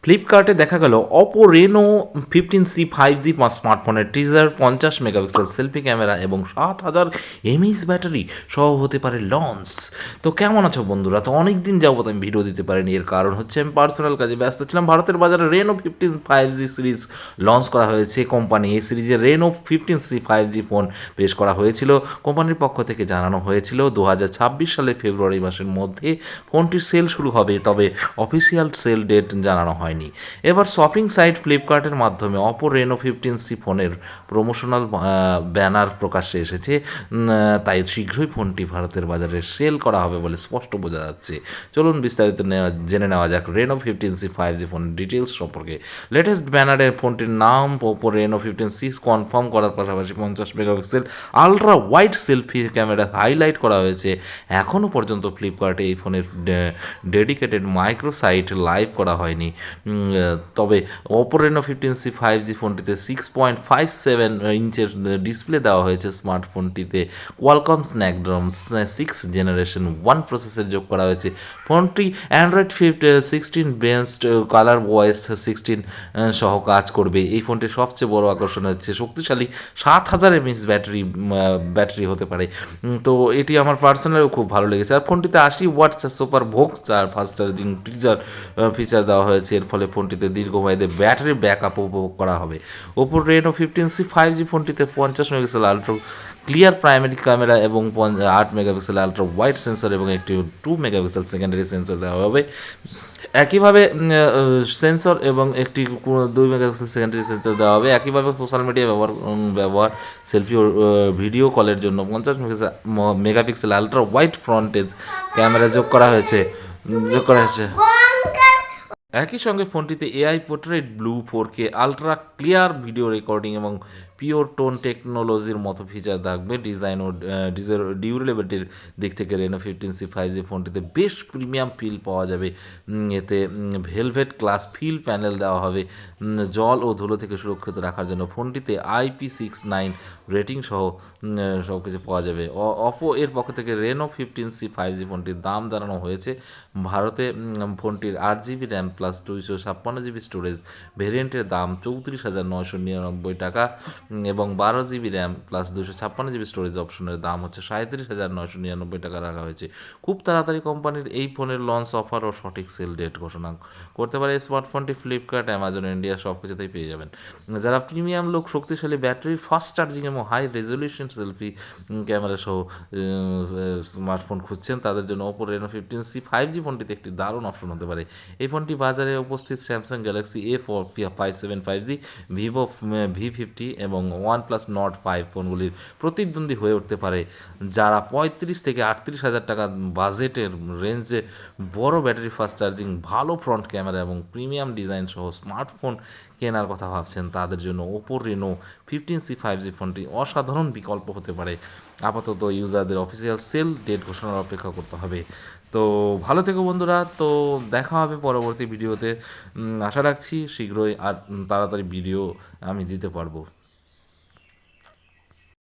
ফ্লিপকার্টে দেখা গেল অপো রেনো 15C 5G স্মার্টফোনের টিজার 50 মেগাপিক্সেল সেলফি ক্যামেরা এবং 7000 mAh ব্যাটারি সহ হতে পারে লঞ্চ। তো কেমন আছো বন্ধুরা? তো অনেক দিন যাবত আমি ভিডিও দিতে পারিনি, এর কারণ হচ্ছে আমি পার্সোনাল কাজে ব্যস্ত ছিলাম। ভারতের বাজারে রেনো 15 5G সিরিজ লঞ্চ করা হয়েছে। কোম্পানি এই সিরিজে রেনো 15C 5G ফোন পেশ করা হয়েছিল। কোম্পানির পক্ষ থেকে জানানো হয়েছিল 2026 সালের ফেব্রুয়ারি মাসের মধ্যে ফোনটির সেল শুরু হবে, তবে অফিসিয়াল সেল ডেট জানানো হয়নি। এবার শপিং সাইট ফ্লিপকার্টের মাধ্যমে অপো রেনো 15C ফোনের প্রমোশনাল ব্যানার প্রকাশ্যে এসেছে। তাই শীঘ্রই ফোনটি ভারতের বাজারে সেল করা হবে বলে স্পষ্ট বোঝা যাচ্ছে। চলুন বিস্তারিত জেনে নেওয়া যাক রেনো 15C 5G ফোনের ডিটেলস সম্পর্কে। লেটেস্ট ব্যানারে ফোনটির নাম অপো রেনো 15C কনফার্ম করার পাশাপাশি 50 megapixel ultra wide selfie camera highlight করা হয়েছে। এখনও পর্যন্ত ফ্লিপকার্টে এই ফোনের ডেডিকেটেড মাইক্রো সাইট লাইভ করা হয়নি। তবে অপো রেনো 15C 5G ফোনটিতে 6.57 ইঞ্চের ডিসপ্লে দেওয়া হয়েছে। স্মার্টফোনটিতে কোয়ালকম স্ন্যাপড্রাগন 6 জেনারেশন 1 প্রসেসর যোগ করা হয়েছে। ফোনটি অ্যান্ড্রয়েড 16 বেসড কালার ভয়েস 16 সহ কাজ করবে। এই ফোনটির সবচেয়ে বড় আকর্ষণ হচ্ছে শক্তিশালী 7000 mAh ব্যাটারি হতে পারে। তো এটি আমার পার্সোনালিও খুব ভালো লেগেছে। আর ফোনটিতে 80 ওয়াটস সুপার ভোক্স ফাস্ট চার্জিং ফিচার দেওয়া হয়েছে। এর ফলে ফোনটিতে দীর্ঘমেয়াদে ব্যাটারি ব্যাকআপ উপভোগ করা হবে। ওপো রেনো 15C 5G ফোনটিতে 50 megapixel ultra clear primary camera এবং 8 মেগাপিক্সেল আলট্রা ওয়াইড সেন্সর এবং একটি 2 মেগাপিক্সেল সেকেন্ডারি সেন্সর দেওয়া হবে। একইভাবে সেন্সর এবং একটি 2 মেগাপিক্সেল সেকেন্ডারি সেন্সর দেওয়া হবে। একইভাবে সোশ্যাল মিডিয়া ব্যবহার সেলফি ও ভিডিও কলের জন্য 50 megapixel ultra wide frontage camera যোগ করা হয়েছে। একই সঙ্গে ফোনটিতে AI portrait blur 4K ultra clear video recording এবং পিওর টোন টেকনোলজির মতো ফিচার থাকবে। ডিজাইন ও ডিউরেবিলিটির দিক থেকে রেনো 15C 5G ফোনটিতে বেশ প্রিমিয়াম ফিল পাওয়া যাবে। এতে ভেলভেট গ্লাস ফিল প্যানেল দেওয়া হবে জল ও ধুলো থেকে সুরক্ষিত রাখার জন্য। ফোনটিতে IP69 রেটিং সহ সব কিছু পাওয়া যাবে। অপো এর পক্ষ থেকে রেনো 15C 5G ফোনটির দাম জানানো হয়েছে। ভারতে ফোনটির 8GB RAM plus 256GB storage ভেরিয়েন্টের দাম 34,999 টাকা এবং 12GB RAM plus 256GB storage অপশনের দাম হচ্ছে 37,999 টাকা রাখা হয়েছে। খুব তাড়াতাড়ি কোম্পানির এই ফোনের লঞ্চ অফার ও সঠিক সেল ডেট ঘোষণা করতে পারে। স্মার্টফোনটি ফ্লিপকার্ট, অ্যামাজন ইন্ডিয়া সব কিছুতেই পেয়ে যাবেন। যারা প্রিমিয়াম লোক, শক্তিশালী ব্যাটারি, ফাস্ট চার্জিং এবং হাই রেজলিউশন সেলফি ক্যামেরা সহ স্মার্টফোন খুঁজছেন, তাদের জন্য ওপো রেনো 15C 5G ফোনটিতে একটি দারুণ অপশন হতে পারে। এই ফোনটি বাজারে উপস্থিত Samsung Galaxy A57 5G, Vivo V50 এবং OnePlus Nord 5 ফোনগুলির প্রতিদ্বন্দ্বী হয়ে উঠতে পারে। যারা 35 থেকে 38 হাজার টাকা বাজেটের রেঞ্জে বড় ব্যাটারি, ফাস্ট চার্জিং, ভালো ফ্রন্ট ক্যামেরা এবং প্রিমিয়াম ডিজাইন সহ স্মার্টফোন কেনার কথা ভাবছেন, তাদের জন্য ওপো রেনো 15C 5G ফোনটি অসাধারণ বিকল্প হতে পারে। আপাতত ইউজারদের অফিসিয়াল সেল ডেট ঘোষণার অপেক্ষা করতে হবে। তো ভালো থেকো বন্ধুরা। তো দেখা হবে পরবর্তী ভিডিওতে। আশা রাখছি শীঘ্রই আর তাড়াতাড়ি ভিডিও আমি দিতে পারবো।